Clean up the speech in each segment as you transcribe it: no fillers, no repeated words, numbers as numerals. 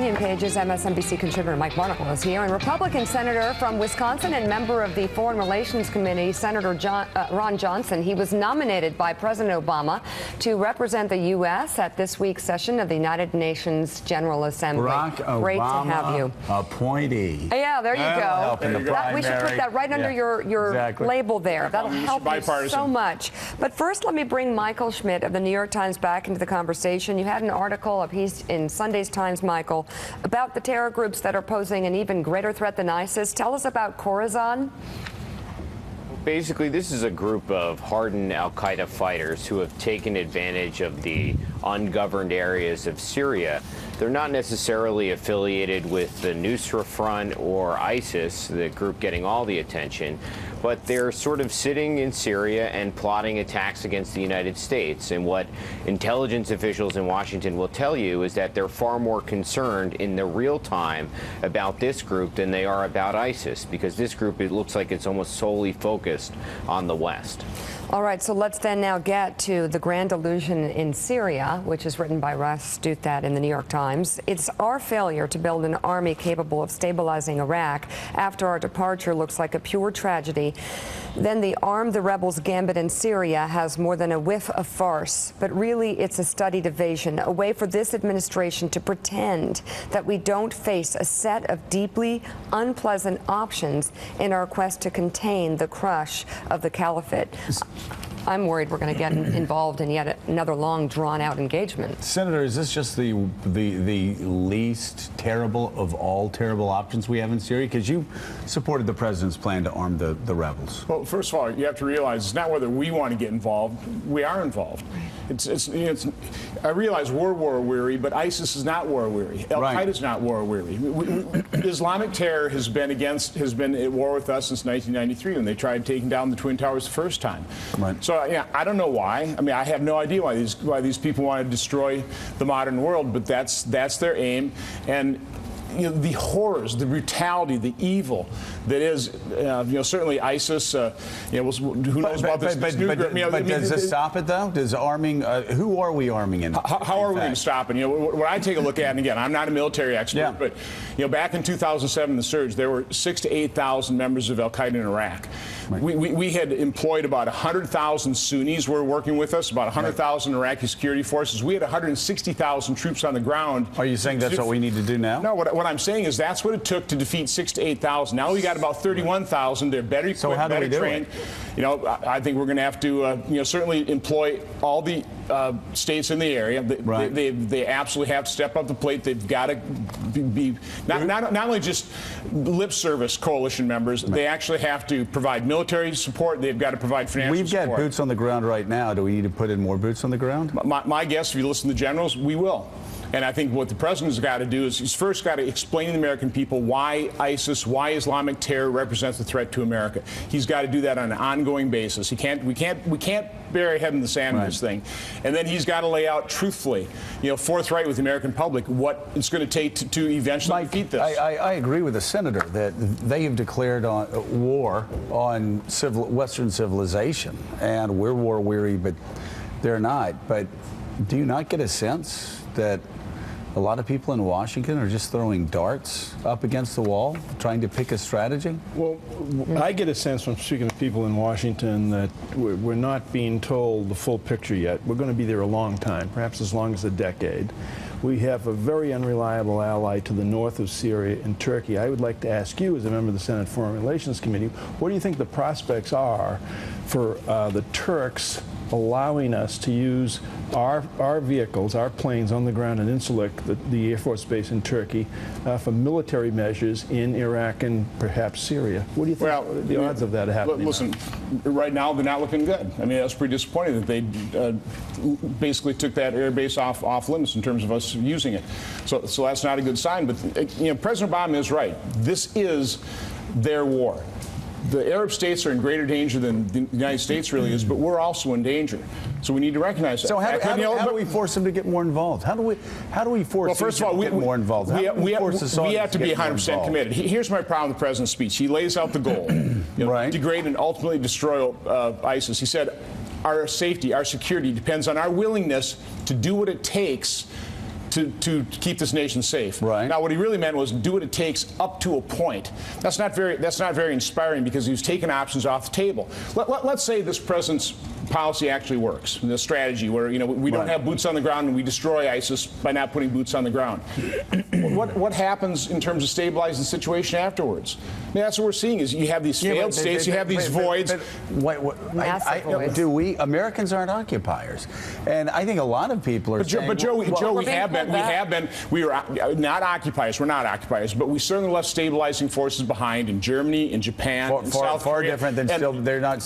Opinion Page's MSNBC contributor Mike Barnacle is here, and Republican Senator from Wisconsin and member of the Foreign Relations Committee, Senator Ron Johnson. He was nominated by President Obama to represent the U.S. at this week's session of the United Nations General Assembly. Barack Great Obama to have you. Appointee. Yeah, there you go. We should put that right under your exactly. label there. That'll help you so much. But first, let me bring Michael Schmidt of the New York Times back into the conversation. You had an article, a piece in Sunday's Times, Michael, about the terror groups that are posing an even greater threat than ISIS. Tell us about Khorasan. Basically, this is a group of hardened al-Qaeda fighters who have taken advantage of the ungoverned areas of Syria. They're not necessarily affiliated with the Nusra Front or ISIS, the group getting all the attention, but they're sort of sitting in Syria and plotting attacks against the United States. And what intelligence officials in Washington will tell you is that they're far more concerned in the real time about this group than they are about ISIS, because this group, it looks like it's almost solely focused on the West. All right, so let's then now get to The Grand Illusion in Syria, which is written by Russ Douthat in the New York Times. It's our failure to build an army capable of stabilizing Iraq after our departure looks like a pure tragedy. Then the arm the rebels gambit in Syria has more than a whiff of farce, but really it's a studied evasion, a way for this administration to pretend that we don't face a set of deeply unpleasant options in our quest to contain the crush of the caliphate. I'm worried we're going to get involved in yet another long, drawn-out engagement. Senator, is this just the least terrible of all terrible options we have in Syria? Because you supported the president's plan to arm the rebels. Well, first of all, you have to realize it's not whether we want to get involved. We are involved. I realize we're war-weary, but ISIS is not war-weary. Al-Qaeda is not war-weary. Islamic terror has been at war with us since 1993 when they tried taking down the Twin Towers the first time. Right. So yeah, I don't know why. I mean, I have no idea why these people want to destroy the modern world, but that's their aim. And you know, the horrors, the brutality, the evil that is, certainly ISIS. Who knows about this new group? But does this stop it though? Does arming? Who are we arming in? How are we going to stop it? What I take a look at, and again, I'm not a military expert, but back in 2007, the surge, there were 6,000 to 8,000 members of Al-Qaeda in Iraq. Right. We had employed about 100,000 Sunnis were working with us, about 100,000 Iraqi security forces. We had 160,000 troops on the ground. Are you saying that's what we need to do now? No, what I'm saying is that's what it took to defeat 6,000 to 8,000. Now we got about 31,000. They're better equipped, so how do we do trained. It? I think we're going to have to, certainly employ all the states in the area. They absolutely have to step up the plate. They've got to be not only just lip service coalition members. Right. They actually have to provide military support. They've got to provide financial support. We've got boots on the ground right now. Do we need to put in more boots on the ground? My guess, if you listen to the generals, we will. And I think what the president's got to do is he's first got to explain to the American people why ISIS, why Islamic terror represents a threat to America. He's got to do that on an ongoing basis. We can't bury our head in the sand with this thing. And then he's got to lay out truthfully, forthright with the American public, what it's going to take to eventually defeat this. I agree with the senator that they have declared war on Western civilization, and we're war weary, but they're not. But do you not get a sense that a lot of people in Washington are just throwing darts up against the wall, trying to pick a strategy? Well, I get a sense from speaking to people in Washington that we're not being told the full picture yet. We're going to be there a long time, perhaps as long as a decade. We have a very unreliable ally to the north of Syria in Turkey. I would like to ask you, as a member of the Senate Foreign Relations Committee, what do you think the prospects are for the Turks allowing us to use our vehicles, our planes on the ground in Incirlik, the Air Force base in Turkey, for military measures in Iraq and perhaps Syria? What do you think the odds of that happening? Listen, right now they're not looking good. I mean, that's pretty disappointing that they basically took that air base off limits in terms of us using it. So that's not a good sign. But President Obama is right. This is their war. The Arab states are in greater danger than the United States really is, but we're also in danger. So we need to recognize that. So how do we force them to get more involved? How do we force them to get more involved? We have to be 100% committed. Here's my problem with the president's speech. He lays out the goal, degrade and ultimately destroy ISIS. He said, our safety, our security depends on our willingness to do what it takes to keep this nation safe. Right. Now, what he really meant was do what it takes up to a point. That's not very inspiring, because he was taking options off the table. Let's say this president's policy actually works, the strategy where we don't have boots on the ground and we destroy ISIS by not putting boots on the ground. What happens in terms of stabilizing the situation afterwards? I mean, that's what we're seeing is you have these failed states, you have these voids. Americans aren't occupiers, and I think a lot of people are saying. But Joe, we have been. We are not occupiers. We're not occupiers, but we certainly left stabilizing forces behind in Germany, in Japan, in South far Korea. Different than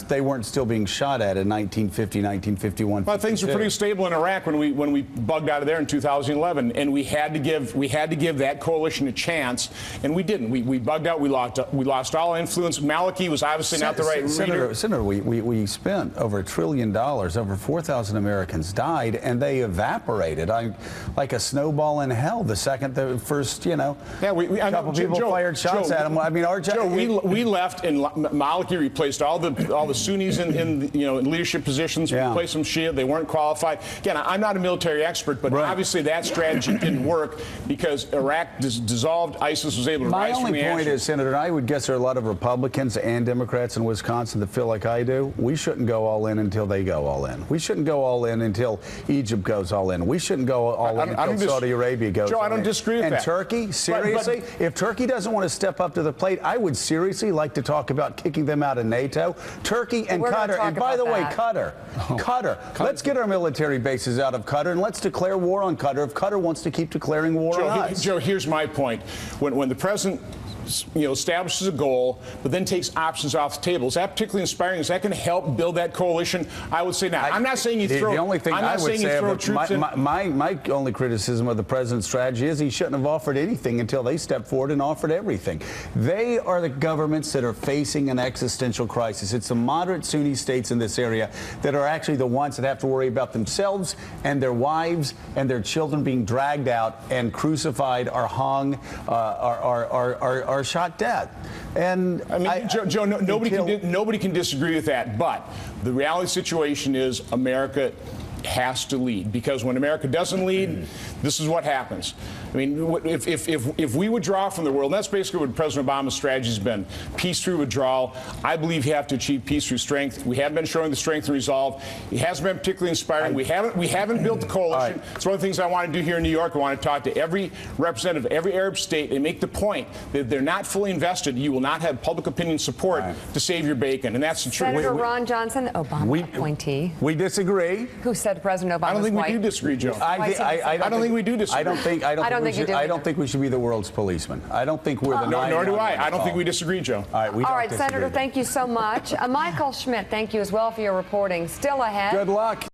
they weren't still being shot at in 1950, 1951. Well, things were pretty stable in Iraq when we bugged out of there in 2011, and we had to give that coalition a chance, and we didn't. We bugged out. We lost all influence. Maliki was obviously not the right leader. Senator, we spent over $1 trillion. Over 4,000 Americans died, and they evaporated like a snowball in hell the second the first couple people fired shots at them. I mean, we left, and Maliki replaced all the Sunnis in leadership positions. Replaced some Shia. They weren't qualified. Again, I'm not a military expert, but obviously that strategy didn't work because Iraq dissolved. ISIS was able to rise from the ashes. My only point is, Senator, I would guess there are a lot of Republicans and Democrats in Wisconsin that feel like I do. We shouldn't go all in until they go all in. We shouldn't go all in until Egypt goes all in. We shouldn't go all in until Saudi Arabia goes all in. Joe, I don't disagree with that. And Turkey, seriously, if Turkey doesn't want to step up to the plate, I would seriously like to talk about kicking them out of NATO. Turkey and Qatar, and by the way, Qatar. Let's get our military bases out of Qatar, and let's declare war on Qatar if Qatar wants to keep declaring war on us. Joe, here's my point. When the president establishes a goal, but then takes options off the table, is that particularly inspiring? Is that going to help build that coalition? I would say not. I'm not saying you throw. The only thing I would say about my only criticism of the president's strategy is he shouldn't have offered anything until they stepped forward and offered everything. They are the governments that are facing an existential crisis. It's the moderate Sunni states in this area that are actually the ones that have to worry about themselves and their wives and their children being dragged out and crucified or hung or shot dead. And I mean, Joe, nobody can disagree with that. But the reality situation is America has to lead, because when America doesn't lead, this is what happens. I mean, if we withdraw from the world, and that's basically what President Obama's strategy has been, peace through withdrawal. I believe you have to achieve peace through strength. We have been showing the strength and resolve. It hasn't been particularly inspiring. We haven't built the coalition. It's one of the things I want to do here in New York. I want to talk to every representative of every Arab state and make the point that they're not fully invested. You will not have public opinion support to save your bacon, and that's the truth. Senator Ron Johnson, Obama appointee. We disagree. Who said President Obama? I don't think we do disagree, Joe. I don't think we do disagree. I don't think we should be the world's policeman. I don't think we're the nor do I. I don't think we disagree, Joe. All right, Senator, thank you so much. Michael Schmidt, thank you as well for your reporting. Still ahead. Good luck.